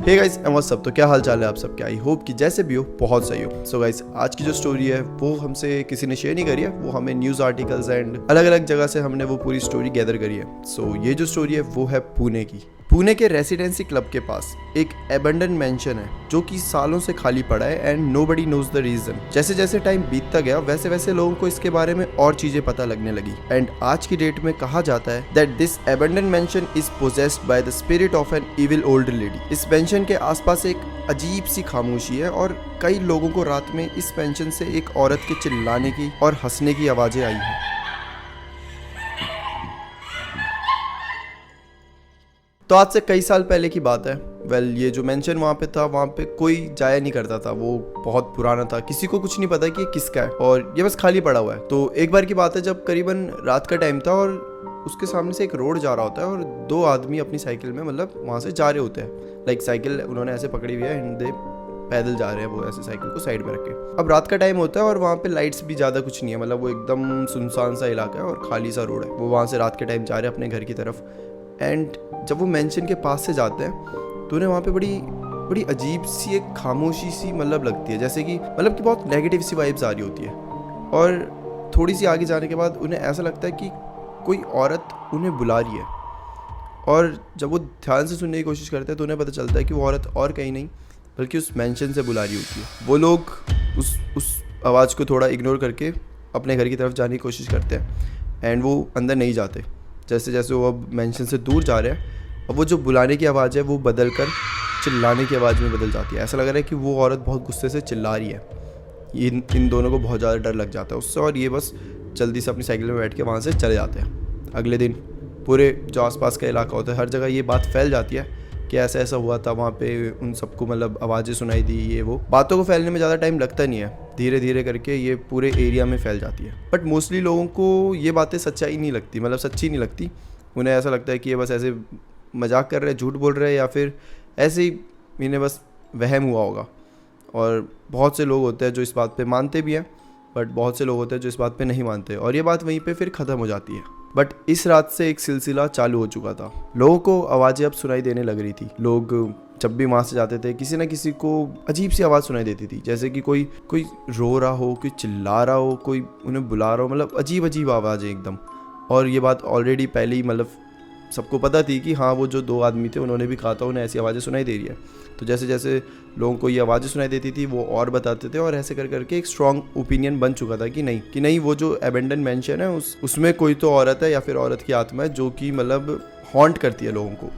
Hey guys and what's up. तो क्या हाल चाल है आप सबके? आई होप कि जैसे भी हो बहुत सही हो। सो गाइस, आज की जो स्टोरी है वो हमसे किसी ने शेयर नहीं करी है, वो हमें न्यूज़ आर्टिकल्स एंड अलग अलग जगह से हमने वो पूरी स्टोरी गैदर करी है। सो ये जो स्टोरी है वो है पुणे की। पुणे के रेसिडेंसी क्लब के पास एक एबंडन मेंशन है जो कि सालों से खाली पड़ा है and nobody knows the reason. जैसे जैसे टाइम बीतता गया वैसे वैसे लोगों को इसके बारे में और चीजें पता लगने लगी एंड आज की डेट में कहा जाता है that this abandon mention is possessed by the spirit of an evil old lady. इस पेंशन के आसपास एक अजीब सी खामोशी है और कई लोगों को रात में इस पेंशन से एक औरत के चिल्लाने की और हंसने की आवाजें आई हैं। तो आज से कई साल पहले की बात है। ये जो मेंशन वहाँ पे था, वहाँ पे कोई जाया नहीं करता था, वो बहुत पुराना था, किसी को कुछ नहीं पता कि ये किसका है और ये बस खाली पड़ा हुआ है। तो एक बार की बात है जब करीबन रात का टाइम था और उसके सामने से एक रोड जा रहा होता है और दो आदमी अपनी साइकिल में मतलब वहाँ से जा रहे होते हैं। लाइक साइकिल उन्होंने ऐसे पकड़ी हुई है एंड दे पैदल जा रहे हैं, वो ऐसे साइकिल को साइड में रख के। अब रात का टाइम होता है और वहाँ पे लाइट्स भी ज़्यादा कुछ नहीं है, मतलब वो एकदम सुनसान सा इलाका है और खाली सा रोड है। वो वहाँ से रात के टाइम जा रहे हैं अपने घर की तरफ एंड जब वो मेंशन के पास से जाते हैं तो उन्हें वहाँ पे बड़ी अजीब सी एक खामोशी सी मतलब लगती है, जैसे कि मतलब कि बहुत नेगेटिव सी वाइब्स आ रही होती है। और थोड़ी सी आगे जाने के बाद उन्हें ऐसा लगता है कि कोई औरत उन्हें बुला रही है और जब वो ध्यान से सुनने की कोशिश करते हैं तो उन्हें पता चलता है कि वो औरत और कहीं नहीं बल्कि उस मेंशन से बुला रही होती है। वो लोग उस आवाज़ को थोड़ा इग्नोर करके अपने घर की तरफ जाने की कोशिश करते हैं एंड वो अंदर नहीं जाते। जैसे जैसे वो अब मेंशन से दूर जा रहे हैं, अब वो जो बुलाने की आवाज़ है वो बदल कर चिल्लाने की आवाज़ में बदल जाती है। ऐसा लग रहा है कि वो औरत बहुत गुस्से से चिल्ला रही है। इन दोनों को बहुत ज़्यादा डर लग जाता है उससे और ये बस जल्दी से अपनी साइकिल में बैठ के वहाँ से चले जाते हैं। अगले दिन पूरे जो आसपास का इलाका होता है हर जगह ये बात फैल जाती है कि ऐसा ऐसा हुआ था वहाँ पे, उन सबको मतलब आवाज़ें सुनाई दी। ये वो बातों को फैलने में ज़्यादा टाइम लगता नहीं है, धीरे धीरे करके ये पूरे एरिया में फैल जाती है। बट मोस्टली लोगों को ये बातें सच्चाई नहीं लगती, मतलब सच्ची नहीं लगती। उन्हें ऐसा लगता है कि ये बस ऐसे मजाक कर रहे हैं, झूठ बोल रहे हैं या फिर ऐसे ही इन्हें बस वहम हुआ होगा। और बहुत से लोग होते हैं जो इस बात पे मानते भी हैं बट बहुत से लोग होते हैं जो इस बात पे नहीं मानते और ये बात वहीं पे फिर ख़त्म हो जाती है। बट इस रात से एक सिलसिला चालू हो चुका था। लोगों को आवाज़ें अब सुनाई देने लग रही थी। लोग जब भी वहाँ से जाते थे किसी ना किसी को अजीब सी आवाज़ सुनाई देती थी, जैसे कि कोई रो रहा हो, कोई चिल्ला रहा हो, कोई उन्हें बुला रहा हो, मतलब अजीब अजीब आवाज़ें एकदम। और ये बात ऑलरेडी पहले ही मतलब सबको पता थी कि हाँ वो जो दो आदमी थे उन्होंने भी कहा था उन्हें ऐसी आवाज़ें सुनाई दे रही है। तो जैसे जैसे लोगों को ये आवाज़ें सुनाई देती थी वो और बताते थे और ऐसे कर करके एक स्ट्रॉन्ग ओपिनियन बन चुका था कि नहीं वो जो एबेंडन मेंशन है उसमें कोई तो औरत है या फिर औरत की आत्मा है जो कि मतलब हॉन्ट करती है लोगों को।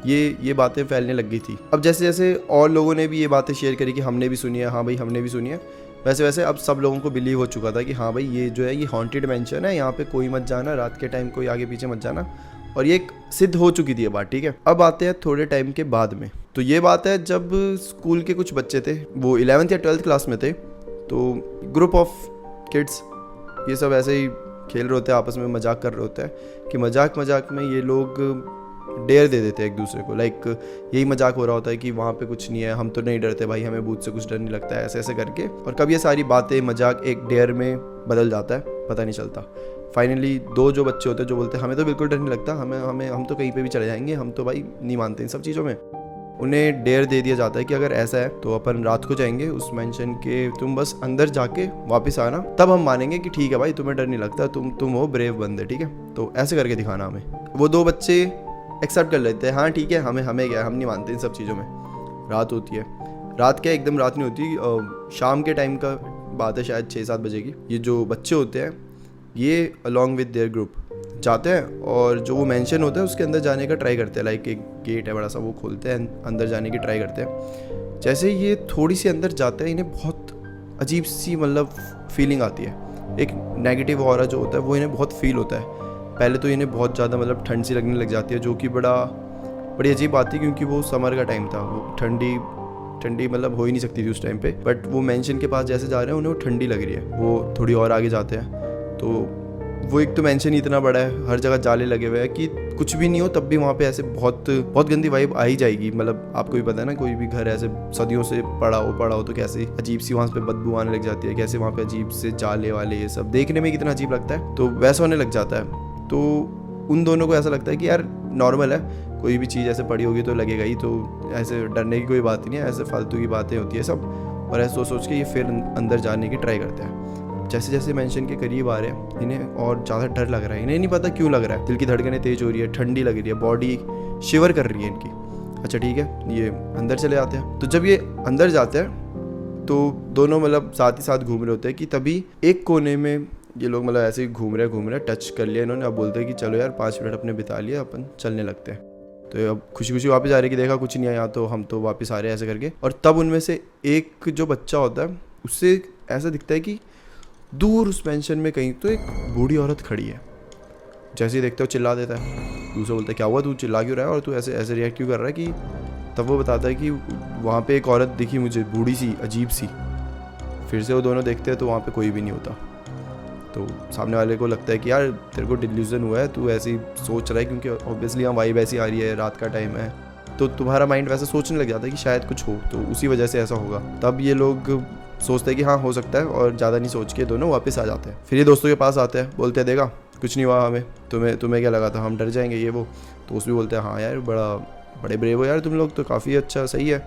ये बातें फैलने लग गई थी। अब जैसे जैसे और लोगों ने भी ये बातें शेयर करी कि हमने भी सुनी है, हाँ भाई हमने भी सुनी है, वैसे वैसे अब सब लोगों को बिलीव हो चुका था कि हाँ भाई ये जो है ये हॉन्टेड मेंशन है, यहाँ पे कोई मत जाना, रात के टाइम कोई आगे पीछे मत जाना। और ये एक सिद्ध हो चुकी थी ये बात, ठीक है। अब आते हैं थोड़े टाइम के बाद में। तो ये बात है जब स्कूल के कुछ बच्चे थे, वो 11th या 12th क्लास में थे, तो ग्रुप ऑफ किड्स ये सब ऐसे ही खेल रहे होते हैं, आपस में मजाक कर रहे होते हैं कि मजाक में ये लोग डेयर दे देते हैं एक दूसरे को। लाइक यही मजाक हो रहा होता है कि वहाँ पे कुछ नहीं है, हम तो नहीं डरते भाई, हमें भूत से कुछ डर नहीं लगता है, ऐसे ऐसे करके। और कब ये सारी बातें मजाक एक डेयर में बदल जाता है पता नहीं चलता। फाइनली दो जो बच्चे होते हैं जो बोलते हैं हमें तो बिल्कुल डर नहीं लगता, हम तो कहीं पे भी चले जाएंगे, हम तो भाई नहीं मानते इन सब चीज़ों में। उन्हें डेयर दे दिया जाता है कि अगर ऐसा है तो अपन रात को जाएंगे उस मेंशन के, तुम बस अंदर जाके वापस आना, तब हम मानेंगे कि ठीक है भाई तुम्हें डर नहीं लगता, तुम हो ब्रेव बंदे, ठीक है। तो ऐसे करके दिखाना हमें। वो दो बच्चे एक्सेप्ट कर लेते हैं, हाँ ठीक है, हमें क्या, हम नहीं मानते इन सब चीज़ों में। रात होती है, रात क्या एकदम रात नहीं होती, शाम के टाइम का बात है, शायद 6-7 बजे की। ये जो बच्चे होते हैं ये अलॉन्ग विद देयर ग्रुप जाते हैं और जो वो मेंशन होता है उसके अंदर जाने का ट्राई करते हैं। लाइक एक गेट है बड़ा सा, वो खोलते हैं, अंदर जाने की ट्राई करते हैं। जैसे ये थोड़ी सी अंदर जाते हैं इन्हें बहुत अजीब सी मतलब फीलिंग आती है, एक नेगेटिव ऑरा जो होता है वो इन्हें बहुत फील होता है। पहले तो इन्हें बहुत ज़्यादा मतलब ठंड सी लगने लग जाती है, जो कि बड़ी अजीब बात थी क्योंकि वो समर का टाइम था, वो ठंडी मतलब हो ही नहीं सकती थी उस टाइम पे। बट वो मेंशन के पास जैसे जा रहे हैं उन्हें वो ठंडी लग रही है। वो थोड़ी और आगे जाते हैं तो वो एक तो मेंशन ही इतना बड़ा है, हर जगह जाले लगे हुए हैं कि कुछ भी नहीं हो तब भी वहाँ पे ऐसे बहुत गंदी वाइब आ ही जाएगी। मतलब आपको भी पता है ना, कोई भी घर ऐसे सदियों से पड़ा हो तो कैसे अजीब सी वहाँ पे बदबू आने लग जाती है, कैसे वहाँ पे अजीब से जाले वाले ये सब देखने में कितना अजीब लगता है, तो वैसा होने लग जाता है। तो उन दोनों को ऐसा लगता है कि यार नॉर्मल है, कोई भी चीज़ ऐसे पड़ी होगी तो लगेगा ही, तो ऐसे डरने की कोई बात ही नहीं है, ऐसे फालतू की बातें होती है सब। और ऐसे सोच सोच के ये फिर अंदर जाने की ट्राई करते हैं। जैसे जैसे मेंशन के करीब आ रहे हैं इन्हें और ज़्यादा डर लग रहा है, इन्हें नहीं पता क्यों लग रहा है। दिल की धड़कनें तेज हो रही है, ठंडी लग रही है, बॉडी शिवर कर रही है इनकी। अच्छा ठीक है, ये अंदर चले जाते हैं। तो जब ये अंदर जाते हैं तो दोनों मतलब साथ ही साथ घूम रहे होते हैं कि तभी एक कोने में ये लोग मतलब ऐसे ही घूम रहे टच कर लिया इन्होंने। अब बोलते हैं कि चलो यार 5 मिनट अपने बिता लिया, अपन चलने लगते हैं। तो अब खुशी खुशी वापस आ रहे कि देखा कुछ नहीं आया तो हम तो वापस आ रहे हैं ऐसे करके। और तब उनमें से एक जो बच्चा होता है उससे ऐसा दिखता है कि दूर उस पेंशन में कहीं तो एक बूढ़ी औरत खड़ी है। जैसे ही देखते हो चिल्ला देता है। दूसरा बोलता है क्या हुआ, तू चिल्ला क्यों रहा है और तू ऐसे ऐसे रिएक्ट क्यों कर रहा है। कि तब वो बताता है कि वहाँ पे एक औरत दिखी मुझे, बूढ़ी सी अजीब सी। फिर से वो दोनों देखते हैं तो वहाँ पे कोई भी नहीं होता। तो सामने वाले को लगता है कि यार तेरे को डिल्यूजन हुआ है, तू ऐसे ही सोच रहा है, क्योंकि ऑब्वियसली यहाँ वाइब ऐसी आ रही है, रात का टाइम है, तो तुम्हारा माइंड वैसा सोचने लग जाता है कि शायद कुछ हो, तो उसी वजह से ऐसा होगा। तब ये लोग सोचते हैं कि हाँ हो सकता है, और ज़्यादा नहीं सोच के दोनों वापस आ जाते हैं। फिर ये दोस्तों के पास आते हैं, बोलते हैं देखा कुछ नहीं हुआ हमें, तुम्हें क्या लगा था हम डर जाएंगे ये वो। तो उस भी बोलते हैं हाँ यार बड़े ब्रेव हो यार तुम लोग, तो काफ़ी अच्छा सही है।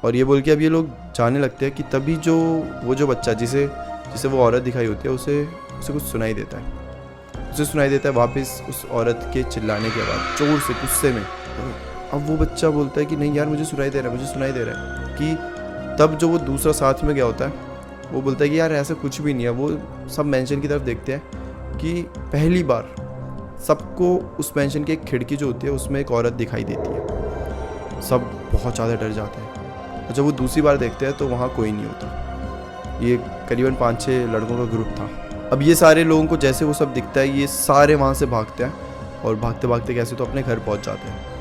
और ये बोल के अब ये लोग जाने लगते हैं कि तभी जो बच्चा जिसे वो औरत दिखाई होती है उसे कुछ सुनाई देता है। उसे सुनाई देता है वापस उस औरत के चिल्लाने के बाद, जोर से गुस्से में। अब वो बच्चा बोलता है कि नहीं यार मुझे सुनाई दे रहा है कि तब जो वो दूसरा साथ में गया होता है वो बोलता है कि यार ऐसा कुछ भी नहीं है। वो सब मेंशन की तरफ देखते हैं कि पहली बार सबको उस मेंशन की एक खिड़की जो होती है उसमें एक औरत दिखाई देती है। सब बहुत ज़्यादा डर जाते हैं। और जब वो दूसरी बार देखते हैं तो वहाँ कोई नहीं होता। ये करीबन 5-6 लड़कों का ग्रुप था। अब ये सारे लोगों को जैसे वो सब दिखता है ये सारे वहाँ से भागते हैं, और भागते भागते कैसे तो अपने घर पहुँच जाते हैं।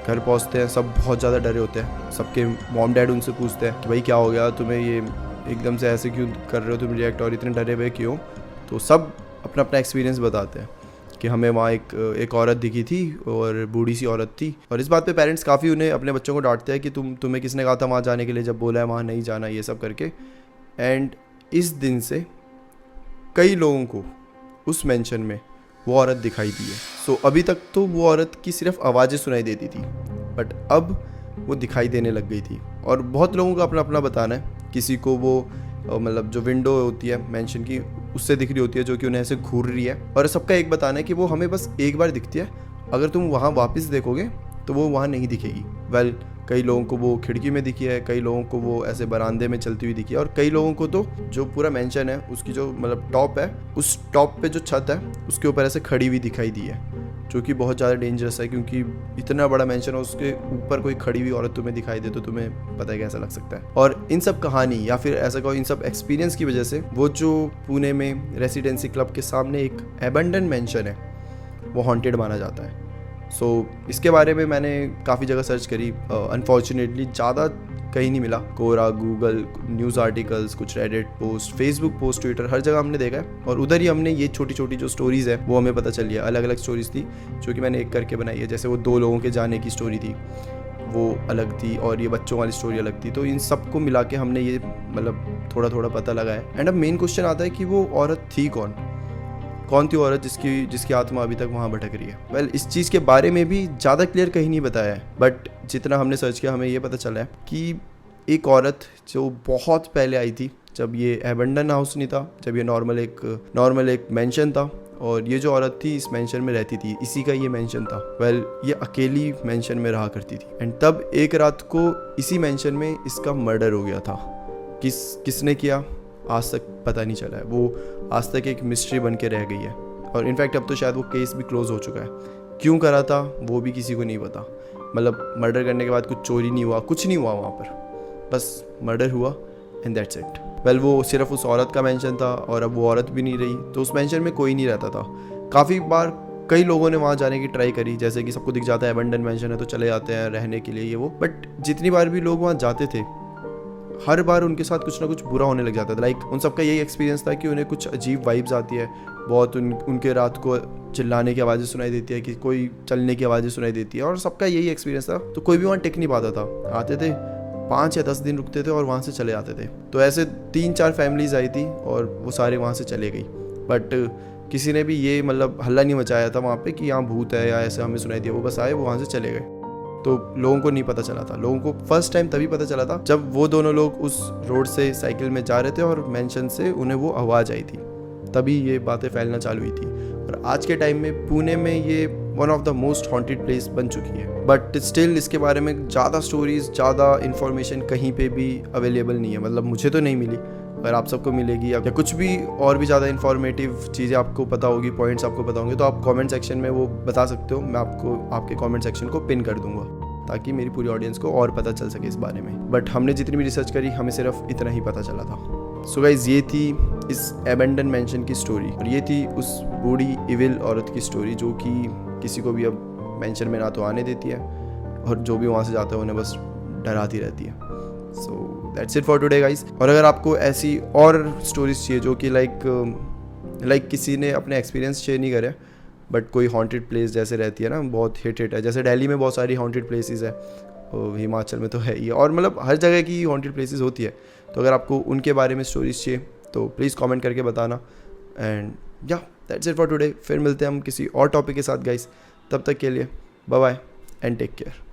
घर पहुँचते हैं, सब बहुत ज़्यादा डरे होते हैं। सबके मॉम डैड उनसे पूछते हैं कि भाई क्या हो गया तुम्हें, ये एकदम से ऐसे क्यों कर रहे हो तुम रिएक्ट, और इतने डरे हुए क्यों। तो सब अपना अपना एक्सपीरियंस बताते हैं कि हमें वहाँ एक औरत दिखी थी और बूढ़ी सी औरत थी। और इस बात पे पेरेंट्स काफ़ी उन्हें अपने बच्चों को डांटते हैं कि तुम्हें किसने कहा था वहाँ जाने के लिए, जब बोला है वहाँ नहीं जाना, ये सब करके। एंड इस दिन से कई लोगों को उस मेंशन में वो औरत दिखाई दी है। सो अभी तक तो वो औरत की सिर्फ आवाज़ें सुनाई देती थी, बट अब वो दिखाई देने लग गई थी। और बहुत लोगों का अपना अपना बताना है। किसी को वो मतलब जो विंडो होती है मेंशन की उससे दिख रही होती है, जो कि उन्हें ऐसे घूर रही है। और सबका एक बताना है कि वो हमें बस एक बार दिखती है, अगर तुम वहाँ वापस देखोगे तो वो वहाँ नहीं दिखेगी। वेल कई लोगों को वो खिड़की में दिखी है, कई लोगों को वो ऐसे बरामदे में चलती हुई दिखी है, और कई लोगों को तो जो पूरा मेंशन है उसकी जो मतलब टॉप है, उस टॉप पे जो छत है उसके ऊपर ऐसे खड़ी हुई दिखाई दी है, जो कि बहुत ज़्यादा डेंजरस है। क्योंकि इतना बड़ा मेंशन है, उसके ऊपर कोई खड़ी हुई औरत तुम्हें दिखाई दे तो तुम्हें पता है कैसा लग सकता है। और इन सब कहानी या फिर ऐसा कहो इन सब एक्सपीरियंस की वजह से वो जो पुणे में रेसिडेंसी क्लब के सामने एक एबंडन मेंशन है वो हॉन्टेड माना जाता है। सो इसके बारे में मैंने काफ़ी जगह सर्च करी, अनफॉर्चुनेटली ज़्यादा कहीं नहीं मिला। कोरा, गूगल, न्यूज़ आर्टिकल्स, कुछ Reddit post, Facebook post, Twitter, हर जगह हमने देखा है। और उधर ही हमने ये छोटी छोटी जो स्टोरीज़ है वो हमें पता चल गया। अलग अलग स्टोरीज़ थी जो कि मैंने एक करके बनाई है। जैसे वो 2 लोगों के जाने की स्टोरी थी वो अलग थी, और ये बच्चों वाली स्टोरी अलग थी। तो इन सब को मिला के हमने ये मतलब थोड़ा थोड़ा पता लगा है। एंड अब मेन क्वेश्चन आता है कि वो औरत थी कौन थी औरत जिसकी आत्मा अभी तक वहाँ भटक रही है। वेल इस चीज़ के बारे में भी ज़्यादा क्लियर कहीं नहीं बताया है, बट जितना हमने सर्च किया हमें ये पता चला है कि एक औरत जो बहुत पहले आई थी, जब ये एबंडन हाउस नहीं था, जब ये नॉर्मल एक मेंशन था, और ये जो औरत थी इस मेंशन में रहती थी, इसी का ये मेंशन था। वेल ये अकेली मेंशन में रहा करती थी। एंड तब एक रात को इसी मेंशन में इसका मर्डर हो गया था। किसने किया आज तक पता नहीं चला है। वो आज तक एक मिस्ट्री बन के रह गई है। और इनफैक्ट अब तो शायद वो केस भी क्लोज हो चुका है। क्यों करा था वो भी किसी को नहीं पता। मतलब मर्डर करने के बाद कुछ चोरी नहीं हुआ, कुछ नहीं हुआ वहाँ पर, बस मर्डर हुआ एंड दैट्स इट। वेल वो सिर्फ उस औरत का मेंशन था, और अब वो औरत भी नहीं रही, तो उस मेंशन में कोई नहीं रहता था। काफ़ी बार कई लोगों ने वहाँ जाने की ट्राई करी, जैसे कि सबको दिख जाता है एबंडन मेंशन है तो चले जाते हैं रहने के लिए ये वो। बट जितनी बार भी लोग वहाँ जाते थे हर बार उनके साथ कुछ ना कुछ बुरा होने लग जाता था। लाइक उन सबका यही एक्सपीरियंस था कि उन्हें कुछ अजीब वाइब्स आती है बहुत। उनके रात को चिल्लाने की आवाज़ें सुनाई देती है, कि कोई चलने की आवाज़ें सुनाई देती है, और सबका यही एक्सपीरियंस था। तो कोई भी वहाँ टिक नहीं पाता था। आते थे 5 या 10 दिन रुकते थे और वहाँ से चले जाते थे। तो ऐसे 3-4 फैमिलीज आई थी और वो सारे वहाँ से चले गई। बट किसी ने भी ये मतलब हल्ला नहीं मचाया था वहाँ पे कि यहाँ भूत है या ऐसे हमें सुनाई दिया। वो बस आए, वो वहाँ से चले गए। तो लोगों को नहीं पता चला था। लोगों को फर्स्ट टाइम तभी पता चला था जब वो दोनों लोग उस रोड से साइकिल में जा रहे थे और मेंशन से उन्हें वो आवाज़ आई थी, तभी ये बातें फैलना चालू हुई थी। और आज के टाइम में पुणे में ये one of the most haunted place बन चुकी है। बट स्टिल इसके बारे में ज़्यादा स्टोरीज, ज़्यादा इन्फॉर्मेशन कहीं पे भी अवेलेबल नहीं है। मतलब मुझे तो नहीं मिली, अगर आप सबको मिलेगी या कुछ भी और भी ज़्यादा इन्फॉर्मेटिव चीज़ें आपको पता होगी, पॉइंट्स आपको पता होंगे, तो आप कमेंट सेक्शन में वो बता सकते हो। मैं आपको आपके कमेंट सेक्शन को पिन कर दूंगा ताकि मेरी पूरी ऑडियंस को और पता चल सके इस बारे में। बट हमने जितनी भी रिसर्च करी, हमें सिर्फ इतना ही पता चला था। सो गाइज, ये थी इस एबेंडन मेंशन की स्टोरी, और ये थी उस बूढ़ी इविल औरत की स्टोरी जो कि किसी को भी अब मेंशन में ना तो आने देती है, और जो भी वहाँ से जाता है उन्हें बस डराती रहती है। So that's it for today guys. और अगर आपको ऐसी और स्टोरीज चाहिए जो कि लाइक किसी ने अपने एक्सपीरियंस शेयर नहीं करे, बट कोई हॉन्टेड प्लेस जैसे रहती है ना, बहुत हिट है, जैसे दिल्ली में बहुत सारी हॉन्टेड प्लेसेस है, और हिमाचल में तो है ही, और मतलब हर जगह की हॉन्टेड प्लेसेस होती है। तो अगर आपको उनके बारे में स्टोरीज चाहिए तो प्लीज़ कमेंट करके बताना। एंड या दैट्स इट फॉर टुडे। फिर मिलते हैं हम किसी और टॉपिक के साथ गाइस। तब तक के लिए bye bye and take care.